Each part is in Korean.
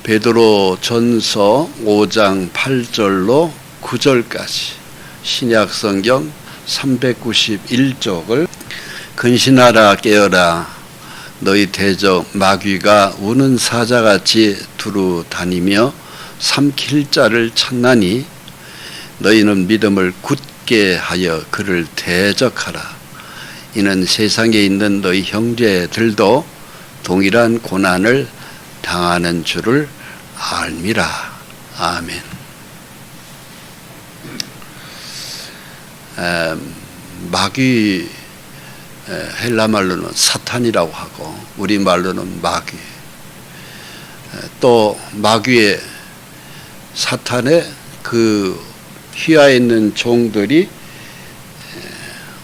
베드로 전서 5장 8절로 9절까지 신약 성경 391쪽을 근신하라 깨어라 너희 대적 마귀가 우는 사자같이 두루 다니며 삼킬 자를 찾나니 너희는 믿음을 굳게 하여 그를 대적하라. 이는 세상에 있는 너희 형제들도 동일한 고난을 당하는 줄을 알미라. 아멘. 마귀, 헬라 말로는 사탄이라고 하고 우리 말로는 마귀, 또 마귀의 사탄의 그 휘하에 있는 종들이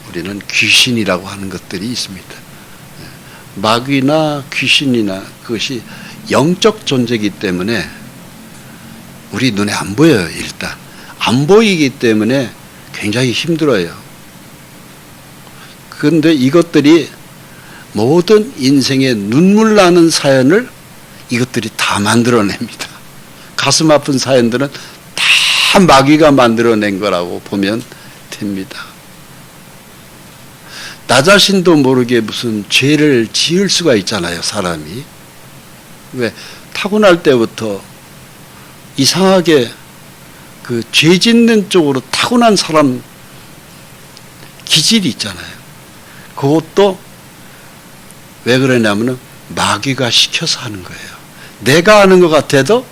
우리는 귀신이라고 하는 것들이 있습니다. 마귀나 귀신이나 그것이 영적 존재이기 때문에 우리 눈에 안 보여요. 일단 안 보이기 때문에 굉장히 힘들어요. 그런데 이것들이 모든 인생의 눈물 나는 사연을 이것들이 다 만들어냅니다. 가슴 아픈 사연들은 다 마귀가 만들어낸 거라고 보면 됩니다. 나 자신도 모르게 무슨 죄를 지을 수가 있잖아요, 사람이. 왜? 타고날 때부터 이상하게 그 죄 짓는 쪽으로 타고난 사람 기질이 있잖아요. 그것도 왜 그러냐면은 마귀가 시켜서 하는 거예요. 내가 하는 것 같아도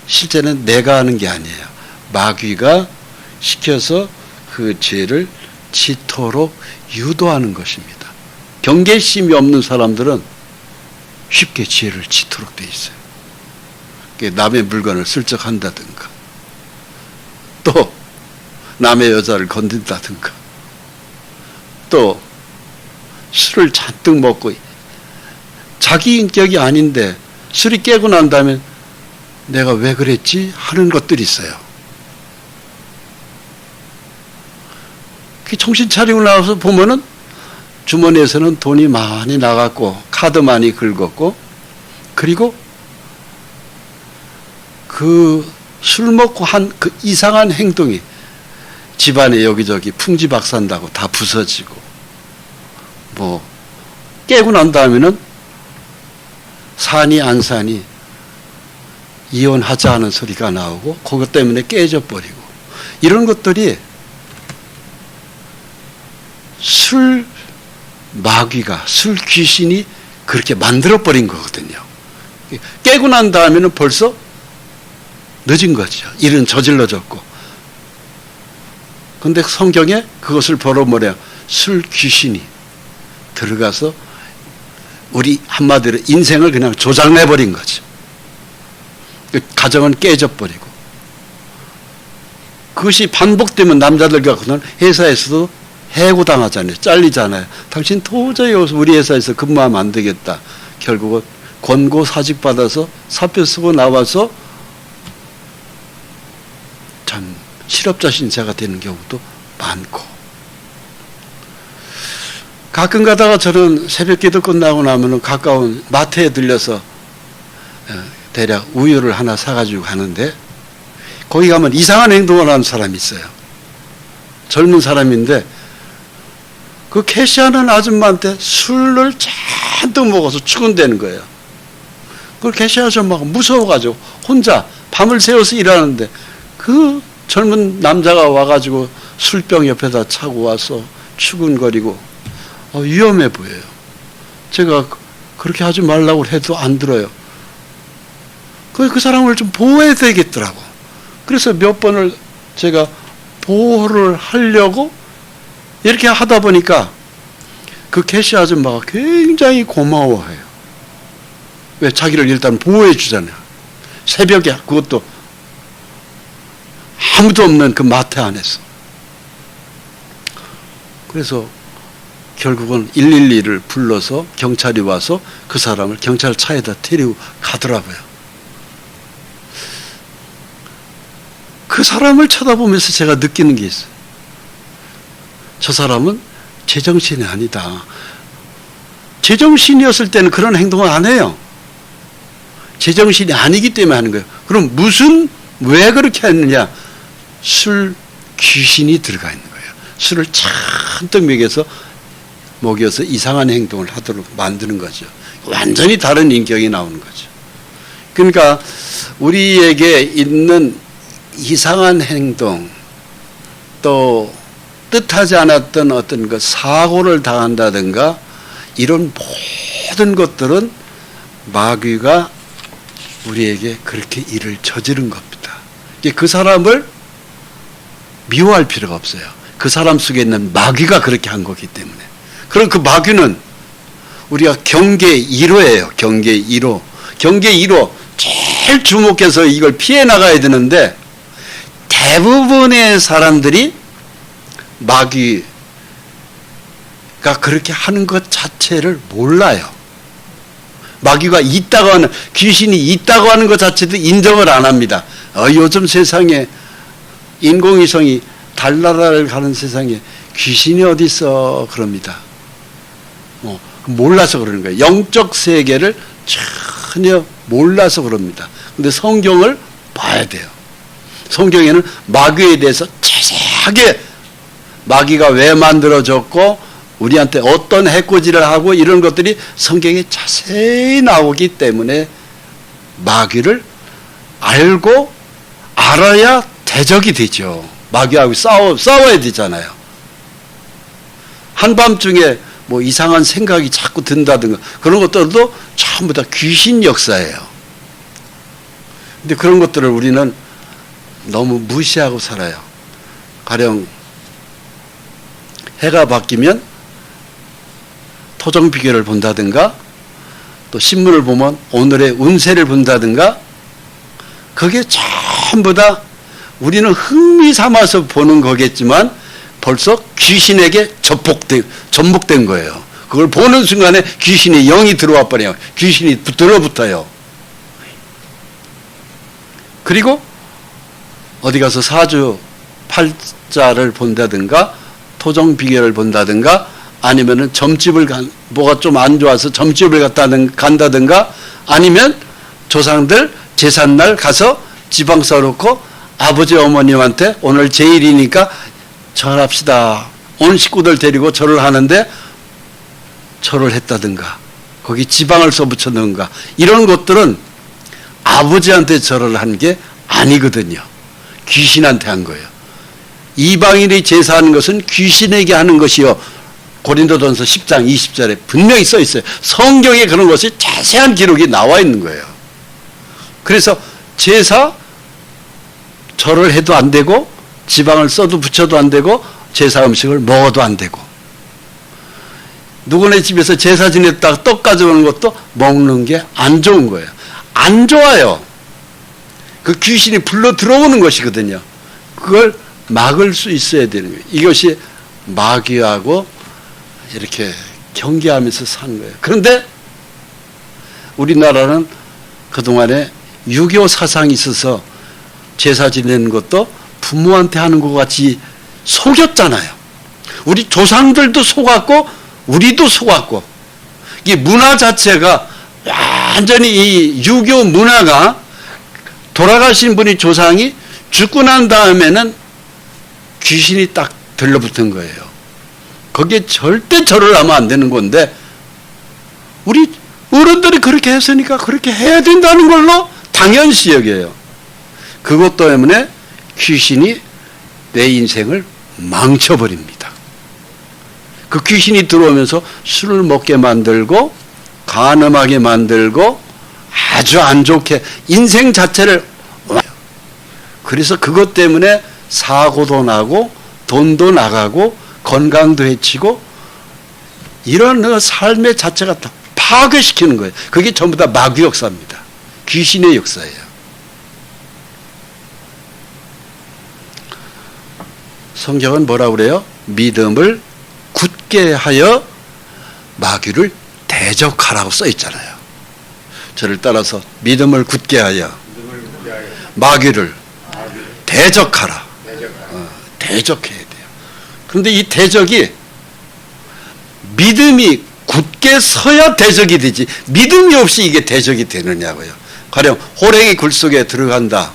실제는 내가 하는 게 아니에요. 마귀가 시켜서 그 죄를 짓도록 유도하는 것입니다. 경계심이 없는 사람들은 쉽게 죄를 짓도록 돼 있어요. 남의 물건을 슬쩍 한다든가, 또 남의 여자를 건든다든가, 또 술을 잔뜩 먹고 자기 인격이 아닌데 술이 깨고 난 다음에 내가 왜 그랬지 하는 것들이 있어요. 정신 차리고 나와서 보면은 주머니에서는 돈이 많이 나갔고 카드 많이 긁었고, 그리고 그 술 먹고 한 그 이상한 행동이 집안에 여기저기 풍지박산다고 다 부서지고, 뭐 깨고 난 다음에는 사니 안 사니 이혼하자 하는 소리가 나오고 그것 때문에 깨져버리고, 이런 것들이 술 마귀가, 술 귀신이 그렇게 만들어버린 거거든요. 깨고 난 다음에는 벌써 늦은 거죠. 일은 저질러졌고. 그런데 성경에 그것을 벌어버려 술 귀신이 들어가서 우리 한마디로 인생을 그냥 조작내버린 거죠. 가정은 깨져버리고. 그것이 반복되면 남자들 갖고는 회사에서도 해고당하잖아요. 잘리잖아요. 당신 도저히 우리 회사에서 근무하면 안 되겠다. 결국은 권고 사직 받아서 사표 쓰고 나와서 참 실업자 신세가 되는 경우도 많고. 가끔 가다가 저는 새벽 기도 끝나고 나면은 가까운 마트에 들려서 대략 우유를 하나 사가지고 가는데, 거기 가면 이상한 행동을 하는 사람이 있어요. 젊은 사람인데 그 캐시하는 아줌마한테 술을 잔뜩 먹어서 추근대는 거예요. 그걸 캐시 아줌마가 무서워가지고 혼자 밤을 새워서 일하는데 그 젊은 남자가 와가지고 술병 옆에다 차고 와서 추근거리고 위험해 보여요. 제가 그렇게 하지 말라고 해도 안 들어요. 그 사람을 좀 보호해야 되겠더라고. 그래서 몇 번을 제가 보호를 하려고 이렇게 하다 보니까 그 캐시 아줌마가 굉장히 고마워해요. 왜? 자기를 일단 보호해 주잖아요. 새벽에, 그것도 아무도 없는 그 마트 안에서. 그래서 결국은 112를 불러서 경찰이 와서 그 사람을 경찰차에다 데리고 가더라고요. 그 사람을 쳐다보면서 제가 느끼는 게 있어요. 저 사람은 제정신이 아니다. 제정신이었을 때는 그런 행동을 안 해요. 제정신이 아니기 때문에 하는 거예요. 그럼 왜 그렇게 했느냐? 술 귀신이 들어가 있는 거예요. 술을 잔뜩 먹여서 이상한 행동을 하도록 만드는 거죠. 완전히 다른 인격이 나오는 거죠. 그러니까 우리에게 있는 이상한 행동, 또 뜻하지 않았던 어떤 그 사고를 당한다든가 이런 모든 것들은 마귀가 우리에게 그렇게 일을 저지른 겁니다. 그 사람을 미워할 필요가 없어요. 그 사람 속에 있는 마귀가 그렇게 한 거기 때문에. 그럼 그 마귀는 우리가 경계 1호예요. 경계 1호. 경계 1호 제일 주목해서 이걸 피해 나가야 되는데 대부분의 사람들이 마귀가 그렇게 하는 것 자체를 몰라요. 마귀가 있다고 하는, 귀신이 있다고 하는 것 자체도 인정을 안 합니다. 요즘 세상에 인공위성이 달나라를 가는 세상에 귀신이 어디 있어 그럽니다. 몰라서 그러는 거예요. 영적 세계를 전혀 몰라서 그럽니다. 근데 성경을 봐야 돼요. 성경에는 마귀에 대해서 자세하게 마귀가 왜 만들어졌고 우리한테 어떤 해코지를 하고 이런 것들이 성경에 자세히 나오기 때문에 마귀를 알고 알아야 대적이 되죠. 마귀하고 싸워야 되잖아요. 한밤중에 뭐 이상한 생각이 자꾸 든다든가 그런 것들도 전부 다 귀신 역사예요. 근데 그런 것들을 우리는 너무 무시하고 살아요. 가령 해가 바뀌면 토종 비결을 본다든가 또 신문을 보면 오늘의 운세를 본다든가 그게 전부 다 우리는 흥미 삼아서 보는 거겠지만 벌써 귀신에게 접목된 거예요. 그걸 보는 순간에 귀신의 영이 들어와 버려요. 귀신이 들어붙어요. 그리고 어디 가서 사주 팔자를 본다든가 토종 비결을 본다든가 아니면은 점집을 뭐가 좀 안 좋아서 점집을 간다든가 아니면 조상들 제삿날 가서 지방 써놓고 아버지 어머님한테 오늘 제일이니까 절합시다. 온 식구들 데리고 절을 하는데 절을 했다든가 거기 지방을 써붙여 넣은가 이런 것들은 아버지한테 절을 한 게 아니거든요. 귀신한테 한 거예요. 이방인이 제사하는 것은 귀신에게 하는 것이요. 고린도전서 10장 20절에 분명히 써 있어요. 성경에 그런 것이 자세한 기록이 나와 있는 거예요. 그래서 제사 절을 해도 안 되고 지방을 써도 붙여도 안 되고 제사 음식을 먹어도 안 되고 누구네 집에서 제사 지냈다가 떡 가져오는 것도 먹는 게 안 좋은 거예요. 안 좋아요. 그 귀신이 불러 들어오는 것이거든요. 그걸 막을 수 있어야 되는 거예요. 이것이 마귀하고 이렇게 경계하면서 사는 거예요. 그런데 우리나라는 그동안에 유교 사상이 있어서 제사 지내는 것도 부모한테 하는 것 같이 속였잖아요. 우리 조상들도 속았고 우리도 속았고 이 문화 자체가 완전히 이 유교 문화가 돌아가신 분이 조상이 죽고 난 다음에는 귀신이 딱 들러붙은 거예요. 거기에 절대 절을 하면 안 되는 건데 우리 어른들이 그렇게 했으니까 그렇게 해야 된다는 걸로 당연시 여겨요. 그것 때문에 귀신이 내 인생을 망쳐버립니다. 그 귀신이 들어오면서 술을 먹게 만들고 간음하게 만들고 아주 안 좋게 인생 자체를 그래서 그것 때문에 사고도 나고 돈도 나가고 건강도 해치고 이런 삶의 자체가 다 파괴시키는 거예요. 그게 전부 다 마귀 역사입니다. 귀신의 역사예요. 성경은 뭐라고 그래요? 믿음을 굳게 하여 마귀를 대적하라고 써 있잖아요. 저를 따라서 믿음을 굳게 하여 마귀를 대적하라. 대적해야 돼요. 그런데 이 대적이 믿음이 굳게 서야 대적이 되지 믿음이 없이 이게 대적이 되느냐고요. 가령 호랭이 굴 속에 들어간다.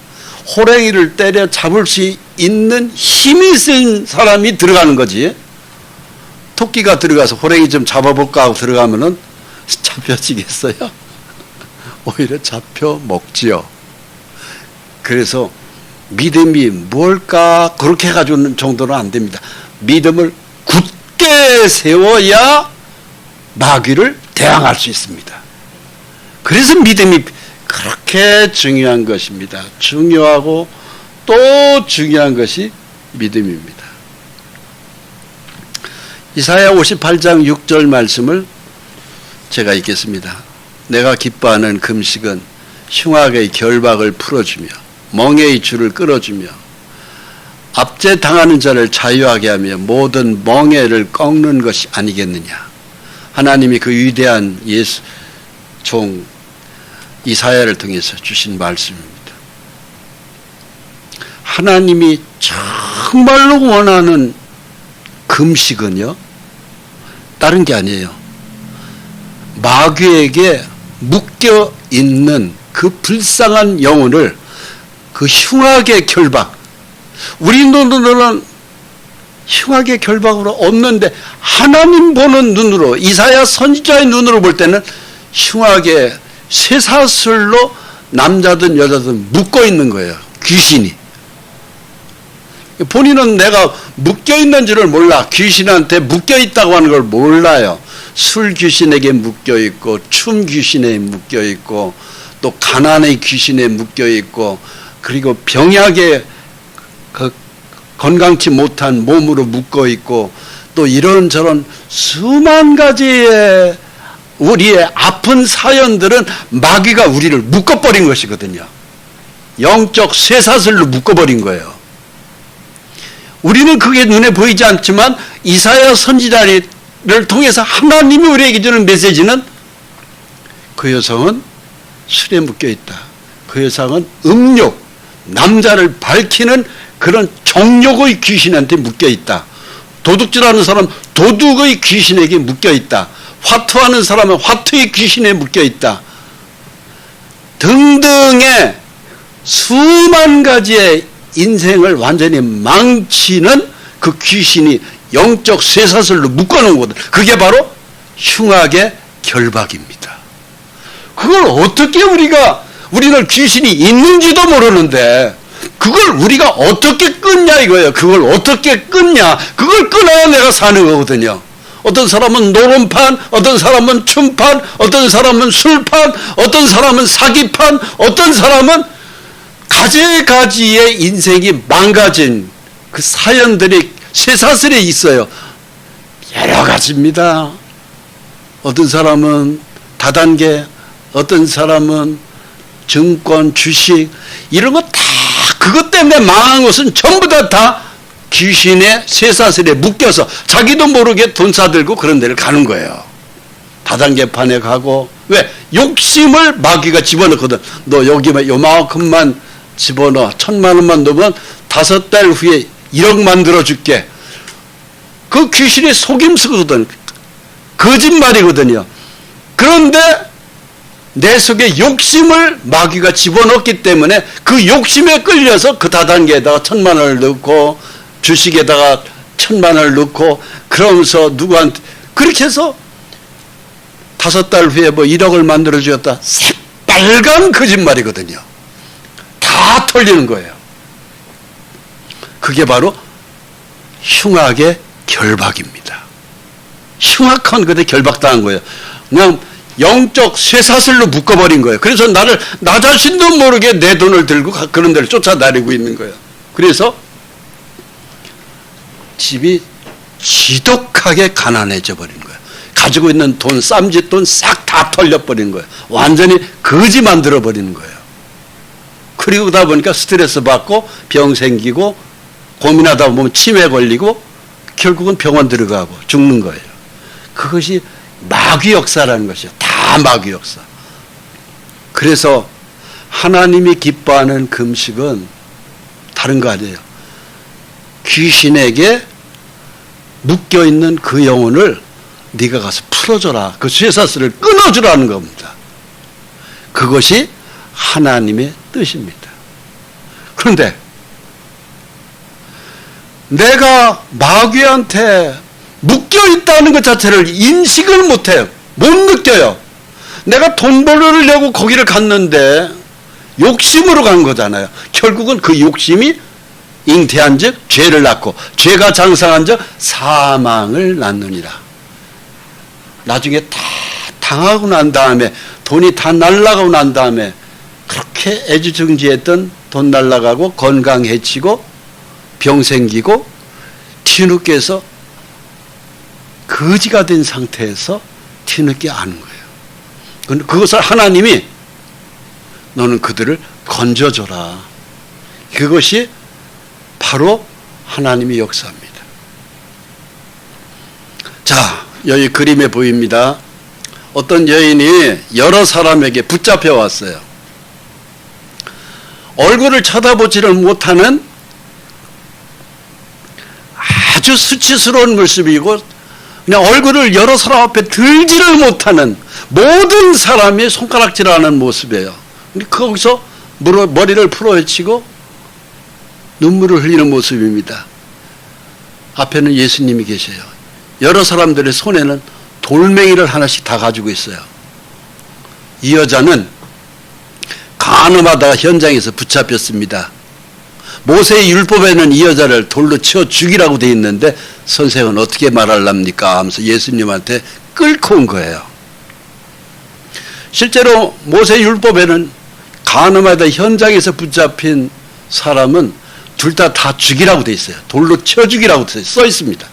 호랭이를 때려 잡을 수 있는 힘이 센 사람이 들어가는 거지. 토끼가 들어가서 호랭이 좀 잡아볼까 하고 들어가면은 잡혀지겠어요? 오히려 잡혀 먹지요. 그래서 믿음이 뭘까 그렇게 해가지고 정도는 안 됩니다. 믿음을 굳게 세워야 마귀를 대항할 수 있습니다. 그래서 믿음이 그렇게 중요한 것입니다. 중요하고 또 중요한 것이 믿음입니다. 이사야 58장 6절 말씀을 제가 읽겠습니다. 내가 기뻐하는 금식은 흉악의 결박을 풀어주며 멍에의 줄을 끌어주며 압제당하는 자를 자유하게 하며 모든 멍에를 꺾는 것이 아니겠느냐. 하나님이 그 위대한 예수 종 이사야를 통해서 주신 말씀입니다. 하나님이 정말로 원하는 금식은요, 다른 게 아니에요. 마귀에게 묶여 있는 그 불쌍한 영혼을 그 흉악의 결박, 우리 눈으로는 흉악의 결박으로 없는데 하나님 보는 눈으로, 이사야 선지자의 눈으로 볼 때는 흉악의 쇠사슬로 남자든 여자든 묶어 있는 거예요. 귀신이. 본인은 내가 묶여 있는 줄을 몰라. 귀신한테 묶여 있다고 하는 걸 몰라요. 술 귀신에게 묶여 있고, 춤 귀신에 묶여 있고, 또 가난의 귀신에 묶여 있고, 그리고 병약에 그 건강치 못한 몸으로 묶어 있고, 또 이런저런 수만 가지의 우리의 아픈 사연들은 마귀가 우리를 묶어버린 것이거든요. 영적 쇠사슬로 묶어버린 거예요. 우리는 그게 눈에 보이지 않지만 이사야 선지자를 통해서 하나님이 우리에게 주는 메시지는 그 여성은 술에 묶여 있다. 그 여성은 음욕, 남자를 밝히는 그런 정욕의 귀신한테 묶여 있다. 도둑질하는 사람 도둑의 귀신에게 묶여 있다. 화투하는 사람은 화투의 귀신에 묶여 있다. 등등의 수만 가지의 인생을 완전히 망치는 그 귀신이 영적 쇠사슬로 묶어놓은 거거든. 그게 바로 흉악의 결박입니다. 그걸 어떻게 우리는 귀신이 있는지도 모르는데 그걸 우리가 어떻게 끊냐 이거예요. 그걸 어떻게 끊냐. 그걸 끊어야 내가 사는 거거든요. 어떤 사람은 노름판, 어떤 사람은 춤판, 어떤 사람은 술판, 어떤 사람은 사기판, 어떤 사람은 가지가지의 인생이 망가진 그 사연들이 쇠사슬에 있어요. 여러 가지입니다. 어떤 사람은 다단계, 어떤 사람은 증권, 주식, 이런 거 다 그것 때문에 망한 것은 전부 다 귀신의 쇠사슬에 묶여서 자기도 모르게 돈 사들고 그런 데를 가는 거예요. 다단계판에 가고, 왜? 욕심을 마귀가 집어넣거든. 너 여기만 요만큼만 집어넣어. 1,000만 원만 넣으면 5달 후에 1억 만들어줄게. 그 귀신의 속임수거든. 거짓말이거든요. 그런데 내 속에 욕심을 마귀가 집어넣기 때문에 그 욕심에 끌려서 그 다단계에다가 1,000만 원을 넣고 주식에다가 1,000만 원을 넣고 그러면서 누구한테 그렇게 해서 5달 후에 뭐 1억을 만들어주었다. 새빨간 거짓말이거든요. 다 털리는 거예요. 그게 바로 흉악의 결박입니다. 흉악한 것에 결박당한 거예요. 그냥 영적 쇠사슬로 묶어버린 거예요. 그래서 나 자신도 모르게 내 돈을 들고 그런 데를 쫓아다니고 있는 거예요. 그래서 집이 지독하게 가난해져 버린 거예요. 가지고 있는 돈, 쌈짓돈 싹 다 털려버린 거예요. 완전히 거지 만들어 버리는 거예요. 그러다 보니까 스트레스 받고 병 생기고 고민하다 보면 치매 걸리고 결국은 병원 들어가고 죽는 거예요. 그것이 마귀 역사라는 것이에요. 다 마귀 역사. 그래서 하나님이 기뻐하는 금식은 다른 거 아니에요. 귀신에게 묶여있는 그 영혼을 네가 가서 풀어줘라. 그 쇠사슬을 끊어주라는 겁니다. 그것이 하나님의 뜻입니다. 그런데 내가 마귀한테 묶여 있다는 것 자체를 인식을 못해요. 못 느껴요. 내가 돈 벌으려고 거기를 갔는데 욕심으로 간 거잖아요. 결국은 그 욕심이 잉태한 즉 죄를 낳고 죄가 장성한 즉 사망을 낳느니라. 나중에 다 당하고 난 다음에 돈이 다 날아가고 난 다음에 그렇게 애지중지했던 돈 날아가고 건강 해치고 병 생기고 뒤늦게서 거지가 된 상태에서 뒤늦게 아는 거예요. 그것을 하나님이 너는 그들을 건져줘라. 그것이 바로 하나님의 역사입니다. 자, 여기 그림에 보입니다. 어떤 여인이 여러 사람에게 붙잡혀 왔어요. 얼굴을 쳐다보지를 못하는 아주 수치스러운 모습이고 그냥 얼굴을 여러 사람 앞에 들지를 못하는 모든 사람이 손가락질하는 모습이에요. 거기서 머리를 풀어헤치고 눈물을 흘리는 모습입니다. 앞에는 예수님이 계셔요. 여러 사람들의 손에는 돌멩이를 하나씩 다 가지고 있어요. 이 여자는 간음하다가 현장에서 붙잡혔습니다. 모세의 율법에는 이 여자를 돌로 쳐 죽이라고 돼 있는데 선생은 어떻게 말할랍니까? 하면서 예수님한테 끌고 온 거예요. 실제로 모세 율법에는 간음하다 현장에서 붙잡힌 사람은 둘 다 죽이라고 돼 있어요. 돌로 쳐 죽이라고 써 있습니다.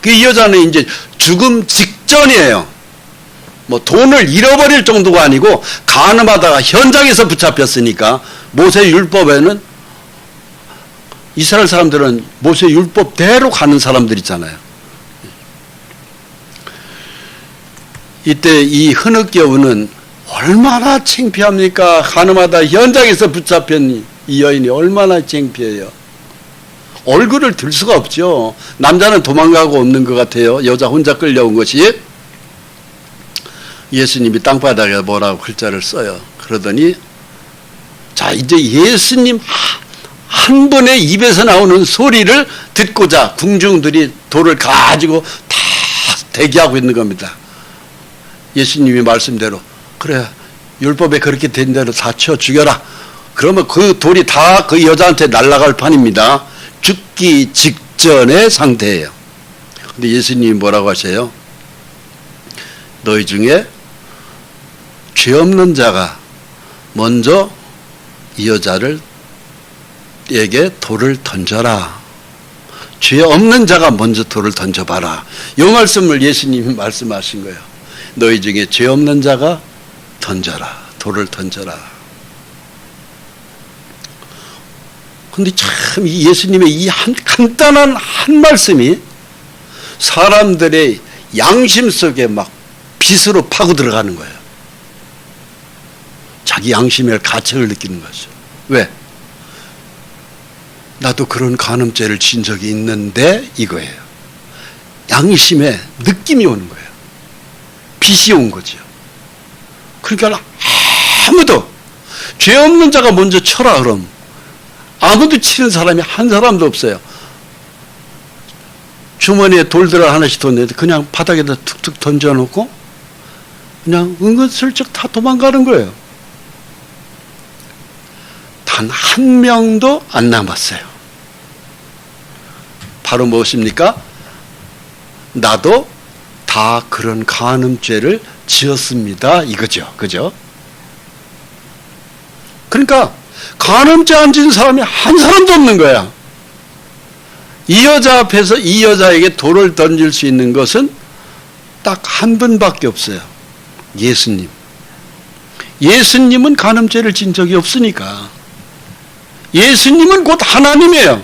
이 여자는 이제 죽음 직전이에요. 뭐 돈을 잃어버릴 정도가 아니고 간음하다가 현장에서 붙잡혔으니까 모세 율법에는 이스라엘 사람들은 모세 율법대로 가는 사람들 있잖아요. 이때 이 흐느껴우는 얼마나 창피합니까? 간음하다 현장에서 붙잡힌 이 여인이 얼마나 창피해요. 얼굴을 들 수가 없죠. 남자는 도망가고 없는 것 같아요. 여자 혼자 끌려온 것이. 예수님이 땅바닥에 뭐라고 글자를 써요. 그러더니 자 이제 예수님 한 분의 입에서 나오는 소리를 듣고자 궁중들이 돌을 가지고 다 대기하고 있는 겁니다. 예수님이 말씀대로 그래 율법에 그렇게 된 대로 다 쳐 죽여라. 그러면 그 돌이 다 그 여자한테 날아갈 판입니다. 죽기 직전의 상태예요. 근데 예수님이 뭐라고 하세요? 너희 중에 죄 없는 자가 먼저 이 여자를 에게 돌을 던져라. 죄 없는 자가 먼저 돌을 던져봐라. 이 말씀을 예수님이 말씀하신 거예요. 너희 중에 죄 없는 자가 던져라. 돌을 던져라. 근데 참 이 예수님의 이 간단한 한 말씀이 사람들의 양심 속에 막 빗으로 파고 들어가는 거예요. 자기 양심의 가책을 느끼는 거죠. 왜? 나도 그런 간음죄를 진 적이 있는데 이거예요. 양심에 느낌이 오는 거예요. 빛이 온 거죠. 그러니까 아무도 죄 없는 자가 먼저 쳐라 그럼 아무도 치는 사람이 한 사람도 없어요. 주머니에 돌들을 하나씩 뒀는데 그냥 바닥에다 툭툭 던져놓고 그냥 은근슬쩍 다 도망가는 거예요. 단 한 명도 안 남았어요. 바로 무엇입니까? 나도 다 그런 간음죄를 지었습니다. 이거죠. 그죠? 그러니까 간음죄 안 지은 사람이 한 사람도 없는 거야. 이 여자 앞에서 이 여자에게 돌을 던질 수 있는 것은 딱 한 분밖에 없어요. 예수님. 예수님은 간음죄를 진 적이 없으니까. 예수님은 곧 하나님이에요.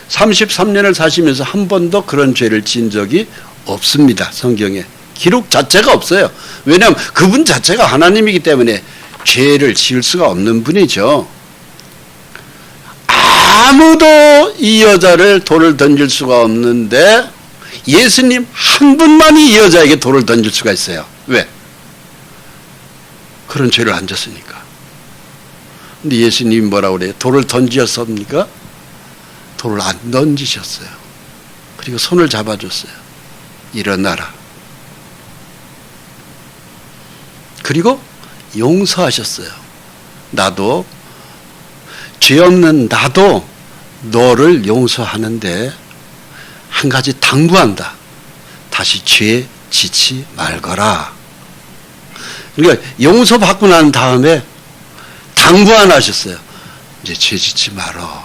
33년을 사시면서 한 번도 그런 죄를 진 적이 없습니다. 성경에. 기록 자체가 없어요. 왜냐하면 그분 자체가 하나님이기 때문에 죄를 지을 수가 없는 분이죠. 아무도 이 여자를 돌을 던질 수가 없는데 예수님 한 분만이 이 여자에게 돌을 던질 수가 있어요. 왜? 그런 죄를 안 졌으니까. 근데 예수님이 뭐라고 그래요? 돌을 던지셨습니까? 돌을 안 던지셨어요. 그리고 손을 잡아줬어요. 일어나라. 그리고 용서하셨어요. 나도 죄 없는 나도 너를 용서하는데 한 가지 당부한다. 다시 죄에 지치 말거라. 그러니까 용서받고 난 다음에 당부 하나 하셨어요. 이제 죄 짓지 말어.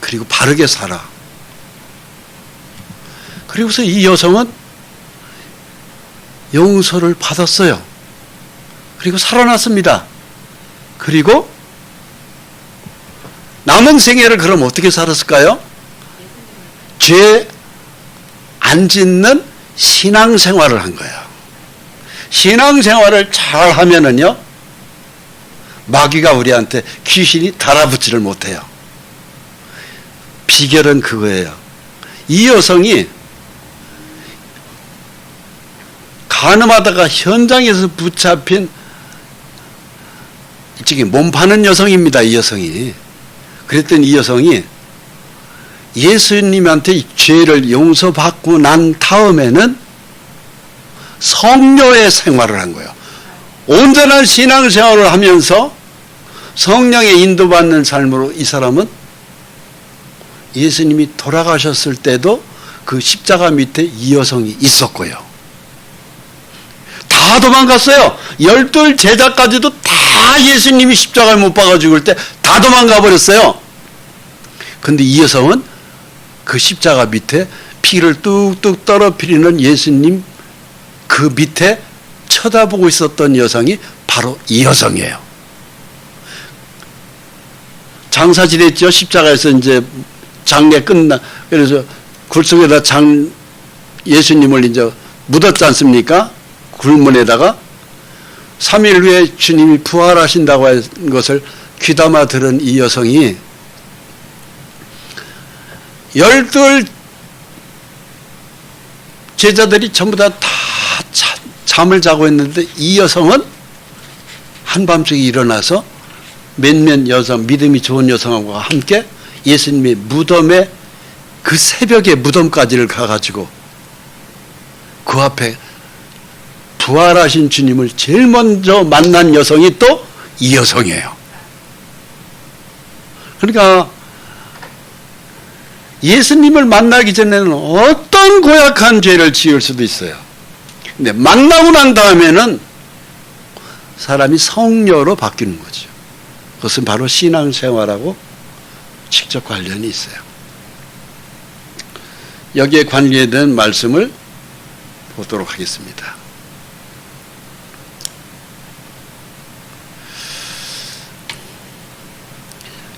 그리고 바르게 살아. 그리고서 이 여성은 용서를 받았어요. 그리고 살아났습니다. 그리고 남은 생애를 그럼 어떻게 살았을까요? 죄 안 짓는 신앙생활을 한 거예요. 신앙생활을 잘 하면은요, 마귀가 우리한테 귀신이 달아붙지를 못해요. 비결은 그거예요. 이 여성이 간음하다가 현장에서 붙잡힌 일찍이 몸 파는 여성입니다. 이 여성이. 그랬더니 이 여성이 예수님한테 죄를 용서받고 난 다음에는 성녀의 생활을 한 거예요. 온전한 신앙생활을 하면서 성령의 인도받는 삶으로 이 사람은 예수님이 돌아가셨을 때도 그 십자가 밑에 이 여성이 있었고요. 다 도망갔어요. 12 제자까지도 다 예수님이 십자가에 못 박아 죽을 때 다 도망가 버렸어요. 근데 이 여성은 그 십자가 밑에 피를 뚝뚝 떨어뜨리는 예수님 그 밑에 쳐다보고 있었던 여성이 바로 이 여성이에요. 장사 지냈죠. 십자가에서 이제 장례 끝나, 그래서 굴속에다 예수님을 이제 묻었지 않습니까? 굴문에다가 3일 후에 주님이 부활하신다고 한 것을 귀담아 들은 이 여성이 12 제자들이 전부 다 잠을 자고 있는데 이 여성은 한밤중에 일어나서 몇몇 여성, 믿음이 좋은 여성하고 함께 예수님의 무덤에 그 새벽에 무덤까지를 가가지고 그 앞에 부활하신 주님을 제일 먼저 만난 여성이 또 이 여성이에요. 그러니까 예수님을 만나기 전에는 어떤 고약한 죄를 지을 수도 있어요. 근데 만나고 난 다음에는 사람이 성녀로 바뀌는 거죠. 그것은 바로 신앙생활하고 직접 관련이 있어요. 여기에 관계된 말씀을 보도록 하겠습니다.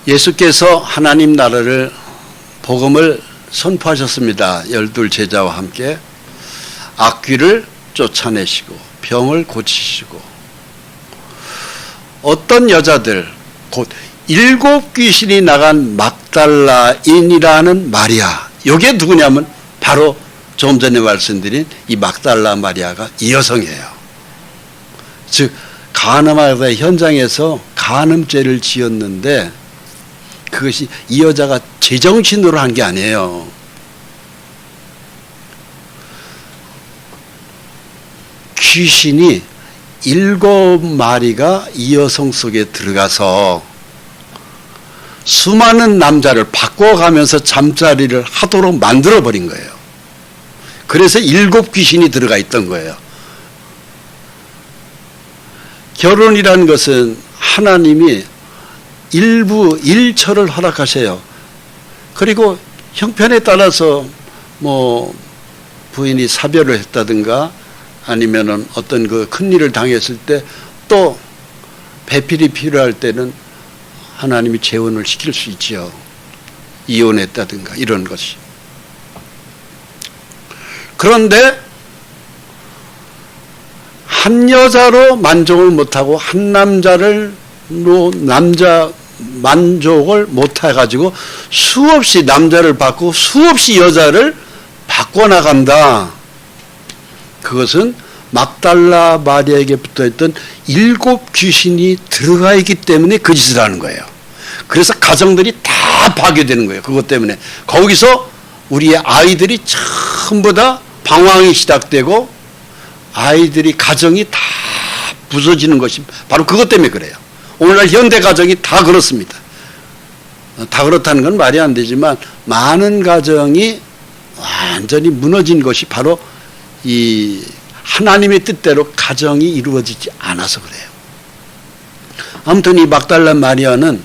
예수께서 하나님 나라를 복음을 선포하셨습니다. 12 제자와 함께 악귀를 쫓아내시고 병을 고치시고 어떤 여자들 곧 7 귀신이 나간 막달라인이라는 마리아, 이게 누구냐면 바로 좀 전에 말씀드린 이 막달라 마리아가 이 여성이에요. 즉 간음하다 현장에서 간음죄를 지었는데 그것이 이 여자가 제정신으로 한 게 아니에요. 귀신이 7마리가 이 여성 속에 들어가서 수많은 남자를 바꿔가면서 잠자리를 하도록 만들어버린 거예요. 그래서 7 귀신이 들어가 있던 거예요. 결혼이라는 것은 하나님이 일부 일처를 허락하세요. 그리고 형편에 따라서 뭐 부인이 사별을 했다든가 아니면은 어떤 그 큰일을 당했을 때 또 배필이 필요할 때는 하나님이 재혼을 시킬 수 있죠. 이혼했다든가 이런 것이. 그런데 한 여자로 만족을 못하고 한 남자로 남자 만족을 못해가지고 수없이 남자를 바꾸고 수없이 여자를 바꿔나간다. 그것은 막달라 마리아에게 붙어있던 7 귀신이 들어가 있기 때문에 그 짓을 하는 거예요. 그래서 가정들이 다 파괴되는 거예요. 그것 때문에. 거기서 우리의 아이들이 전부 다 방황이 시작되고 아이들이 가정이 다 부서지는 것이 바로 그것 때문에 그래요. 오늘날 현대 가정이 다 그렇습니다. 다 그렇다는 건 말이 안 되지만 많은 가정이 완전히 무너진 것이 바로 이 하나님의 뜻대로 가정이 이루어지지 않아서 그래요. 아무튼 이 막달라 마리아는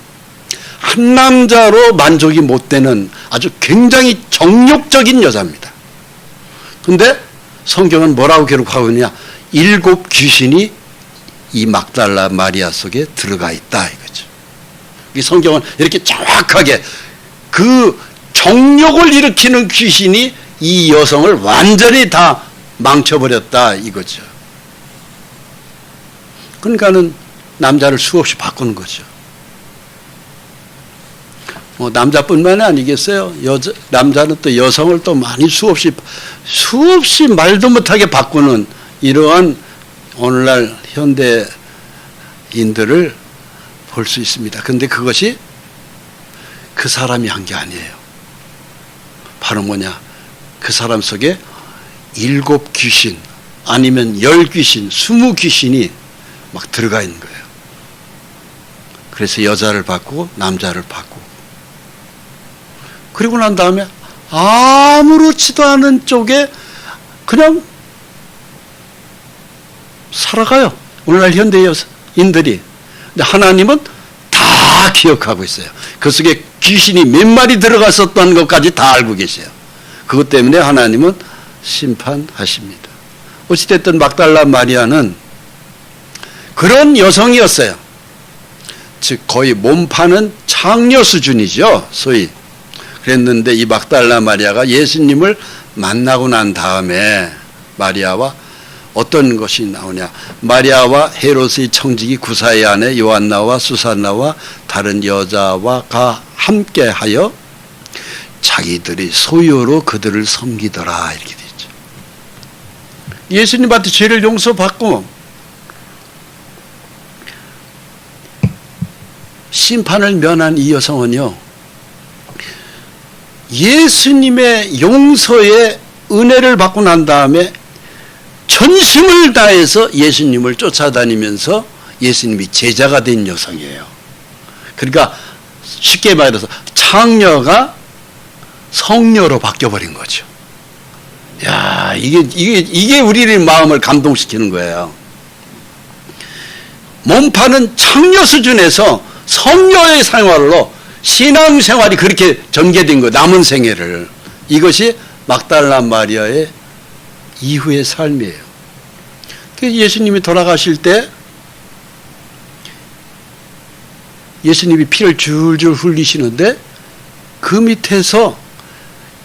한 남자로 만족이 못 되는 아주 굉장히 정욕적인 여자입니다. 근데 성경은 뭐라고 기록하고 있느냐? 7 귀신이 이 막달라 마리아 속에 들어가 있다 이거죠. 이 성경은 이렇게 정확하게 그 정욕을 일으키는 귀신이 이 여성을 완전히 다 망쳐버렸다 이거죠. 그러니까는 남자를 수없이 바꾸는 거죠. 뭐 남자뿐만이 아니겠어요. 남자는 또 여성을 또 많이 수없이 말도 못하게 바꾸는 이러한 오늘날 현대인들을 볼 수 있습니다. 그런데 그것이 그 사람이 한 게 아니에요. 바로 뭐냐? 그 사람 속에 7 귀신 아니면 10 귀신, 20 귀신이 막 들어가 있는 거예요. 그래서 여자를 바꾸고 남자를 바꾸고 그리고 난 다음에 아무렇지도 않은 쪽에 그냥 살아가요. 오늘날 현대인들이. 근데 하나님은 다 기억하고 있어요. 그 속에 귀신이 몇 마리 들어갔었던 것까지 다 알고 계세요. 그것 때문에 하나님은 심판하십니다. 어찌됐든 막달라 마리아는 그런 여성이었어요. 즉 거의 몸 파는 창녀 수준이죠. 소위. 그랬는데 이 막달라 마리아가 예수님을 만나고 난 다음에 마리아와 어떤 것이 나오냐? 마리아와 헤롯의 청지기 구사의 아내 요한나와 수산나와 다른 여자와가 함께하여 자기들이 소유로 그들을 섬기더라 이렇게 되죠. 예수님한테 죄를 용서받고 심판을 면한 이 여성은요, 예수님의 용서의 은혜를 받고 난 다음에 전심을 다해서 예수님을 쫓아다니면서 예수님이 제자가 된 여성이에요. 그러니까 쉽게 말해서 창녀가 성녀로 바뀌어버린 거죠. 야, 이게 우리의 마음을 감동시키는 거예요. 몸파는 창녀 수준에서 성녀의 생활로 신앙생활이 그렇게 전개된 거예요. 남은 생애를. 이것이 막달라 마리아의 이후의 삶이에요. 예수님이 돌아가실 때 예수님이 피를 줄줄 흘리시는데 그 밑에서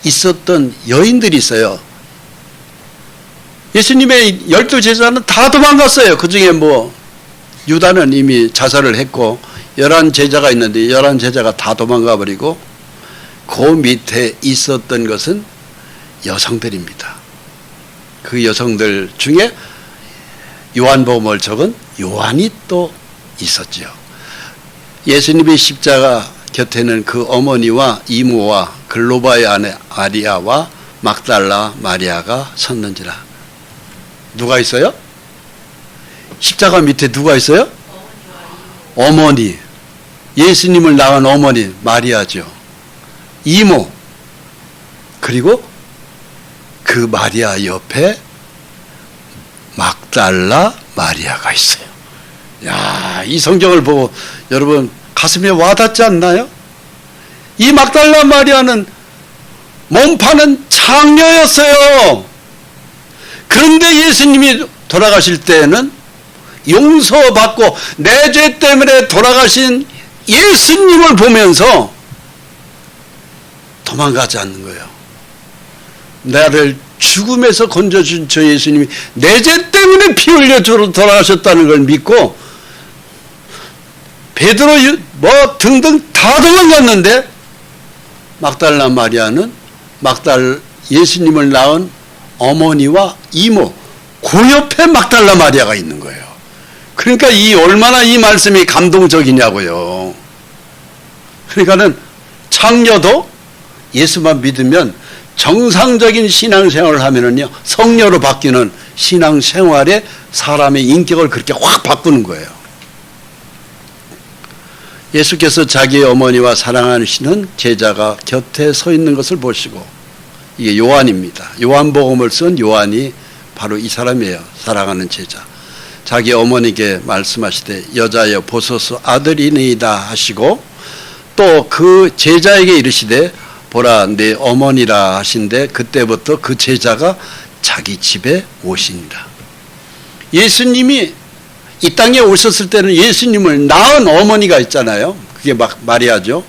있었던 여인들이 있어요. 예수님의 12 제자는 다 도망갔어요. 그 중에 뭐 유다는 이미 자살을 했고 11 제자가 있는데 11 제자가 다 도망가 버리고 그 밑에 있었던 것은 여성들입니다. 그 여성들 중에 요한복음을 적은 요한이 또 있었죠. 예수님의 십자가 곁에는 그 어머니와 이모와 글로바의 아내 마리아와 막달라 마리아가 섰는지라. 누가 있어요? 십자가 밑에 누가 있어요? 어머니. 예수님을 낳은 어머니 마리아죠. 이모. 그리고 그 마리아 옆에 막달라 마리아가 있어요. 야, 이 성경을 보고 여러분 가슴에 와닿지 않나요? 이 막달라 마리아는 몸파는 창녀였어요. 그런데 예수님이 돌아가실 때는 용서받고 내 죄 때문에 돌아가신 예수님을 보면서 도망가지 않는 거예요. 나를 죽음에서 건져준 저 예수님이 내 죄 때문에 피 흘려 돌아가셨다는 걸 믿고 베드로 뭐 등등 다 도망갔는데 막달라 마리아는 예수님을 낳은 어머니와 이모 그 옆에 막달라 마리아가 있는 거예요. 그러니까 얼마나 이 말씀이 감동적이냐고요. 그러니까는 창녀도 예수만 믿으면 정상적인 신앙생활을 하면은요, 성녀로 바뀌는 신앙생활에 사람의 인격을 그렇게 확 바꾸는 거예요. 예수께서 자기의 어머니와 사랑하시는 제자가 곁에 서 있는 것을 보시고, 이게 요한입니다. 요한복음을 쓴 요한이 바로 이 사람이에요. 사랑하는 제자. 자기 어머니께 말씀하시되 여자여 보소서 아들이니이다 하시고, 또 그 제자에게 이르시되 보라 내 어머니라 하신데, 그때부터 그 제자가 자기 집에 오시니라. 예수님이 이 땅에 오셨을 때는 예수님을 낳은 어머니가 있잖아요. 그게 마리아죠.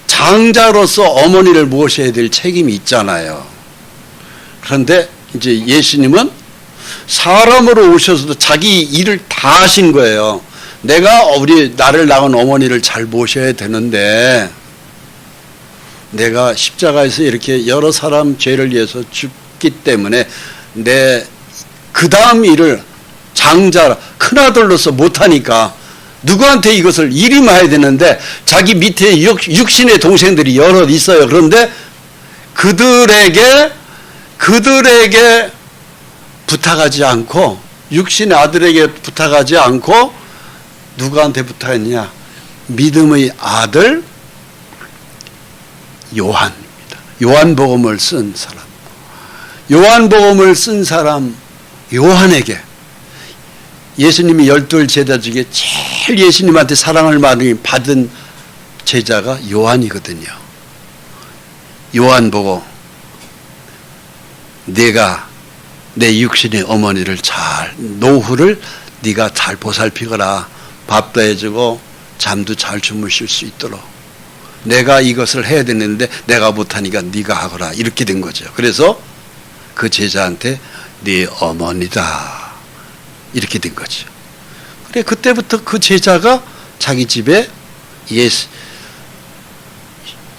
장자로서 어머니를 모셔야 될 책임이 있잖아요. 그런데 이제 예수님은 사람으로 오셔서도 자기 일을 다 하신 거예요. 내가 나를 낳은 어머니를 잘 모셔야 되는데, 내가 십자가에서 이렇게 여러 사람 죄를 위해서 죽기 때문에 그 다음 일을 장자 큰아들로서 못하니까 누구한테 이것을 일임해야 되는데, 자기 밑에 육신의 동생들이 여럿 있어요. 그런데 그들에게 부탁하지 않고, 육신의 아들에게 부탁하지 않고 누구한테 부탁했느냐? 믿음의 아들 요한입니다. 요한복음을 쓴 사람. 요한복음을 쓴 사람 요한에게, 예수님이 12 제자 중에 제일 예수님한테 사랑을 많이 받은 제자가 요한이거든요. 요한 보고 내가 내 육신의 어머니를 노후를 네가 잘 보살피거라. 밥도 해주고 잠도 잘 주무실 수 있도록. 내가 이것을 해야 되는데 내가 못하니까 네가 하거라. 이렇게 된 거죠. 그래서 그 제자한테 네 어머니다. 이렇게 된 거죠. 그래, 그때부터 그 제자가 자기 집에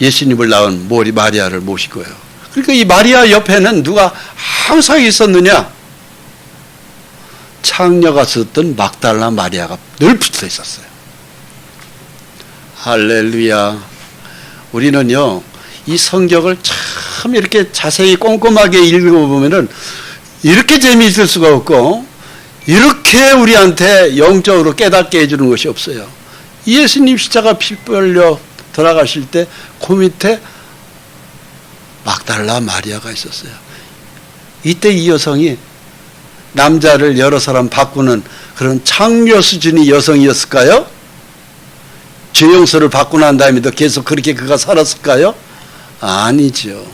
예수님을 낳은 마리아를 모신 거예요. 그러니까 이 마리아 옆에는 누가 항상 있었느냐? 창녀가 썼던 막달라 마리아가 늘 붙어 있었어요. 할렐루야. 우리는요, 이 성경을 참 이렇게 자세히 꼼꼼하게 읽어보면은 이렇게 재미있을 수가 없고, 이렇게 우리한테 영적으로 깨닫게 해주는 것이 없어요. 예수님 십자가 피 흘려 돌아가실 때 그 밑에 막달라 마리아가 있었어요. 이때 이 여성이 남자를 여러 사람 바꾸는 그런 창녀 수준의 여성이었을까요? 죄용서를 받고 난 다음에도 계속 그렇게 그가 살았을까요? 아니죠.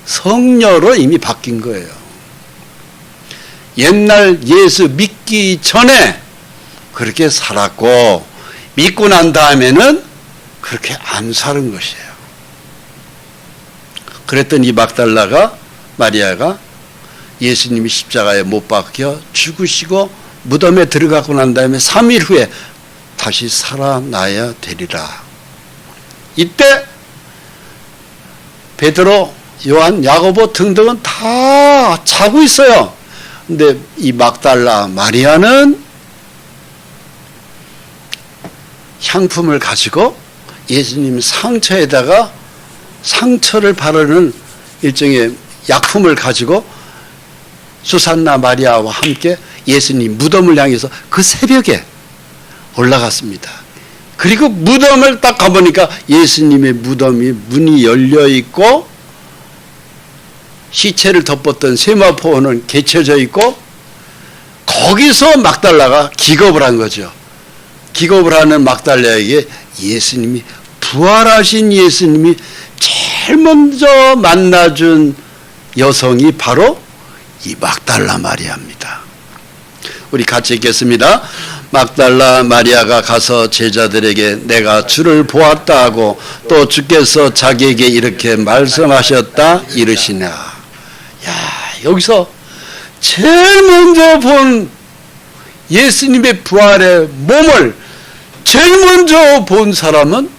성녀로 이미 바뀐 거예요. 옛날 예수 믿기 전에 그렇게 살았고, 믿고 난 다음에는 그렇게 안 사는 것이에요. 그랬더니 이 막달라가 마리아가 예수님이 십자가에 못 박혀 죽으시고 무덤에 들어가고 난 다음에 3일 후에 다시 살아나야 되리라. 이때 베드로, 요한, 야고보 등등은 다 자고 있어요. 근데 이 막달라 마리아는 향품을 가지고 예수님 상처에다가 상처를 바르는 일종의 약품을 가지고 수산나 마리아와 함께 예수님 무덤을 향해서 그 새벽에 올라갔습니다. 그리고 무덤을 딱 가보니까 예수님의 무덤이 문이 열려 있고, 시체를 덮었던 세마포는 개쳐져 있고, 거기서 막달라가 기겁을 한 거죠. 기겁을 하는 막달라에게 예수님이, 부활하신 예수님이 제일 먼저 만나준 여성이 바로 이 막달라 마리아입니다. 우리 같이 읽겠습니다. 막달라 마리아가 가서 제자들에게 내가 주를 보았다 하고, 또 주께서 자기에게 이렇게 말씀하셨다 이르시나. 여기서 제일 먼저 본 예수님의 부활의 몸을 제일 먼저 본 사람은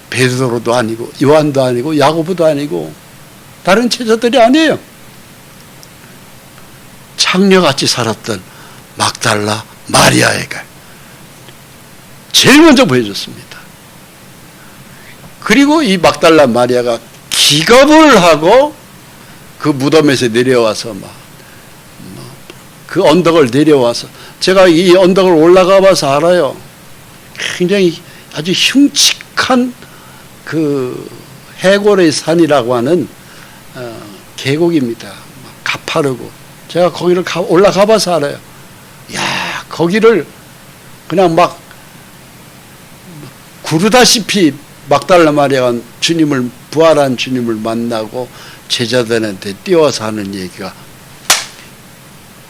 베드로도 아니고 요한도 아니고 야고보도 아니고 다른 제자들이 아니에요. 창녀같이 살았던 막달라 마리아에게 제일 먼저 보여줬습니다. 그리고 이 막달라 마리아가 기겁을 하고 그 무덤에서 내려와서 그 언덕을 내려와서, 제가 이 언덕을 올라가 봐서 알아요. 굉장히 아주 흉측한 그 해골의 산이라고 하는 계곡입니다. 가파르고. 제가 거기를 올라가 봐서 알아요. 야, 거기를 그냥 막 구르다시피 막달라 마리아가 주님을, 부활한 주님을 만나고 제자들한테 뛰어서 하는 얘기가,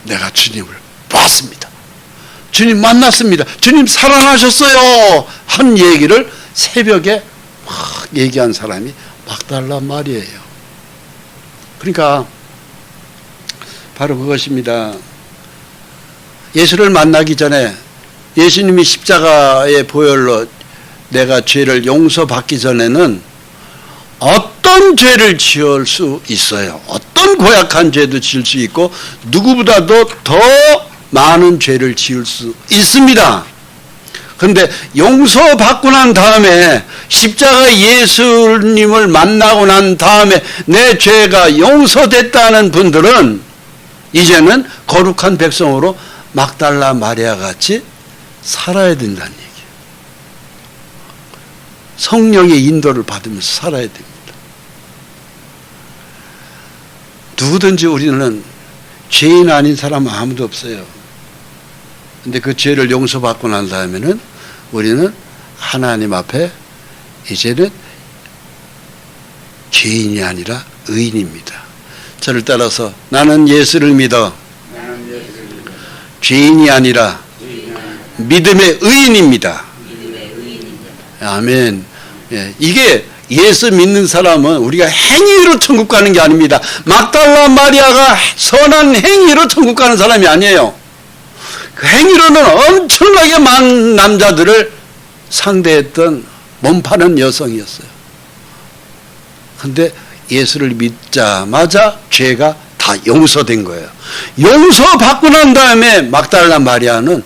내가 주님을 봤습니다. 주님 만났습니다. 주님 살아나셨어요. 한 얘기를 새벽에 막 얘기한 사람이 막달라 마리아예요. 그러니까 바로 그것입니다. 예수를 만나기 전에 예수님이 십자가의 보혈로 내가 죄를 용서받기 전에는 어떤 죄를 지을 수 있어요. 어떤 고약한 죄도 지을 수 있고 누구보다도 더 많은 죄를 지을 수 있습니다. 그런데 용서받고 난 다음에, 십자가 예수님을 만나고 난 다음에 내 죄가 용서됐다는 분들은 이제는 거룩한 백성으로 막달라 마리아 같이 살아야 된다는 얘기예요. 성령의 인도를 받으면서 살아야 됩니다. 누구든지 우리는 죄인 아닌 사람은 아무도 없어요. 근데 그 죄를 용서받고 난 다음에는 우리는 하나님 앞에 이제는 죄인이 아니라 의인입니다. 저를 따라서 나는 예수를 믿어 죄인이 아니라 믿음의 의인입니다. 아멘. 예, 이게 예수 믿는 사람은 우리가 행위로 천국 가는 게 아닙니다. 막달라 마리아가 선한 행위로 천국 가는 사람이 아니에요. 그 행위로는 엄청나게 많은 남자들을 상대했던 몸파는 여성이었어요. 그런데 예수를 믿자마자 죄가 다 용서된 거예요. 용서받고 난 다음에 막달라 마리아는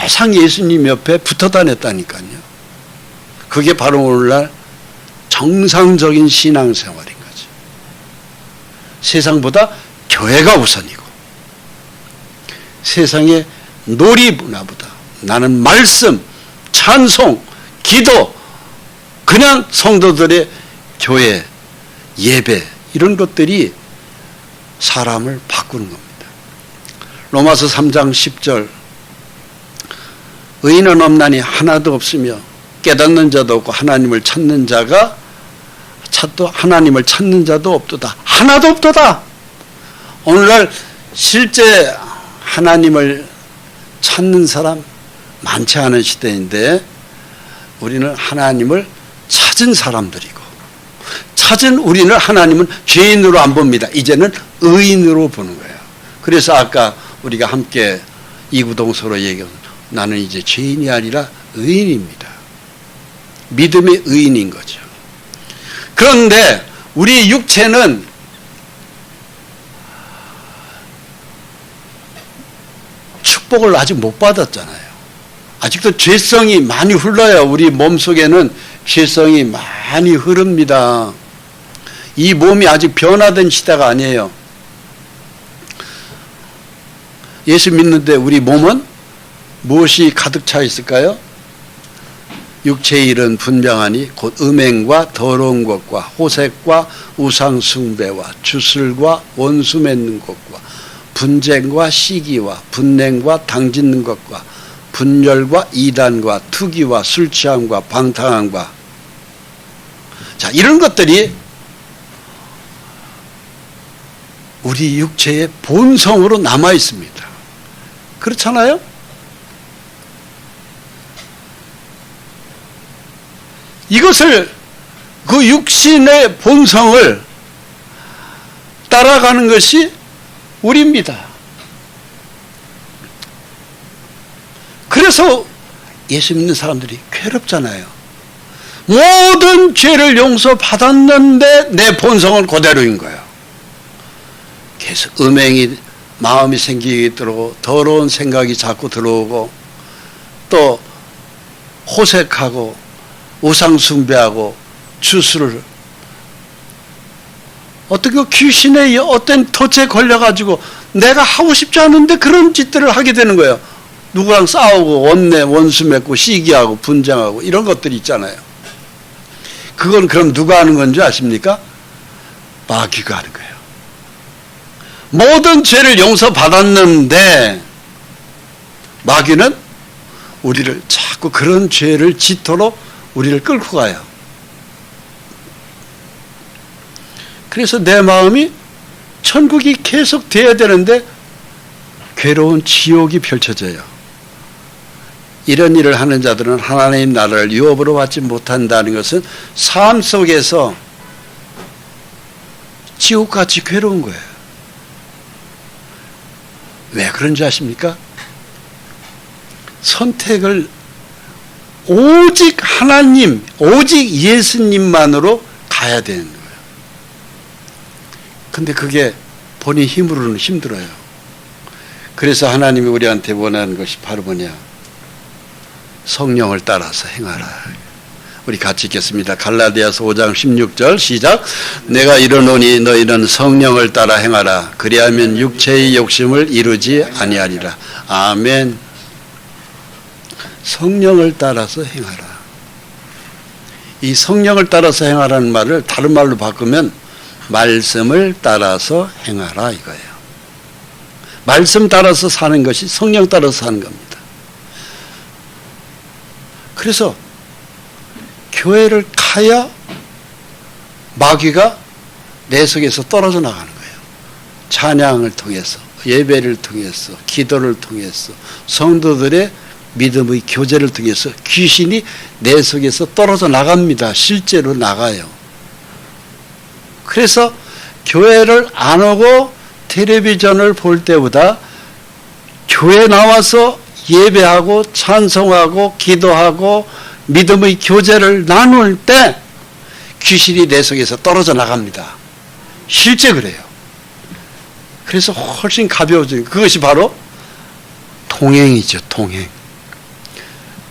매상 예수님 옆에 붙어 다녔다니까요. 그게 바로 오늘날 정상적인 신앙생활인 거죠. 세상보다 교회가 우선이고, 세상의 놀이문화보다 나는 말씀, 찬송, 기도, 그냥 성도들의 교회, 예배, 이런 것들이 사람을 바꾸는 겁니다. 로마서 3장 10절, 의인은 없나니 하나도 없으며 깨닫는 자도 없고 하나님을 찾는 자가 하나님을 찾는 자도 없도다. 하나도 없도다. 오늘날 실제 하나님을 찾는 사람 많지 않은 시대인데, 우리는 하나님을 찾은 사람들이고, 찾은 우리는 하나님은 죄인으로 안 봅니다. 이제는 의인으로 보는 거예요. 그래서 아까 우리가 함께 이구동서로 얘기한, 나는 이제 죄인이 아니라 의인입니다. 믿음의 의인인 거죠. 그런데 우리 육체는 축복을 아직 못 받았잖아요. 아직도 죄성이 많이 흘러요. 우리 몸속에는 죄성이 많이 흐릅니다. 이 몸이 아직 변화된 시대가 아니에요. 예수 믿는데 우리 몸은 무엇이 가득 차 있을까요? 육체의 일은 분명하니 곧 음행과 더러운 것과 호색과 우상숭배와 주술과 원수 맺는 것과 분쟁과 시기와 분냉과 당짓는 것과 분열과 이단과 투기와 술취함과 방탕함과, 자, 이런 것들이 우리 육체의 본성으로 남아 있습니다. 그렇잖아요? 이것을, 그 육신의 본성을 따라가는 것이 우리입니다. 그래서 예수 믿는 사람들이 괴롭잖아요. 모든 죄를 용서받았는데 내 본성은 그대로인 거예요. 계속 음행이 마음이 생기게 들어오고 더러운 생각이 자꾸 들어오고 또 호색하고 우상 숭배하고 주술을 어떻게 귀신의 어떤 덫에 걸려가지고 내가 하고 싶지 않은데 그런 짓들을 하게 되는 거예요. 누구랑 싸우고 원수 맺고 시기하고 분쟁하고 이런 것들이 있잖아요. 그건 그럼 누가 하는 건지 아십니까? 마귀가 하는 거예요. 모든 죄를 용서받았는데 마귀는 우리를 자꾸 그런 죄를 짓도록 우리를 끌고 가요. 그래서 내 마음이 천국이 계속 돼야 되는데 괴로운 지옥이 펼쳐져요. 이런 일을 하는 자들은 하나님 나라를 유업으로 받지 못한다는 것은 삶 속에서 지옥같이 괴로운 거예요. 왜 그런지 아십니까? 선택을 오직 하나님, 오직 예수님만으로 가야 되는 거예요. 근데 그게 본인 힘으로는 힘들어요. 그래서 하나님이 우리한테 원하는 것이 바로 뭐냐? 성령을 따라서 행하라. 우리 같이 읽겠습니다. 갈라디아서 5장 16절 시작. 내가 이르노니 너희는 성령을 따라 행하라. 그리하면 육체의 욕심을 이루지 아니하리라. 아멘. 성령을 따라서 행하라. 이 성령을 따라서 행하라는 말을 다른 말로 바꾸면 말씀을 따라서 행하라 이거예요. 말씀 따라서 사는 것이 성령 따라서 사는 겁니다. 그래서 교회를 가야 마귀가 내 속에서 떨어져 나가는 거예요. 찬양을 통해서, 예배를 통해서, 기도를 통해서, 성도들의 믿음의 교제를 통해서 귀신이 내 속에서 떨어져 나갑니다. 실제로 나가요. 그래서 교회를 안 오고 텔레비전을 볼 때보다 교회 나와서 예배하고 찬송하고 기도하고 믿음의 교제를 나눌 때 귀신이 내 속에서 떨어져 나갑니다. 실제 그래요. 그래서 훨씬 가벼워져요. 그것이 바로 동행이죠. 동행.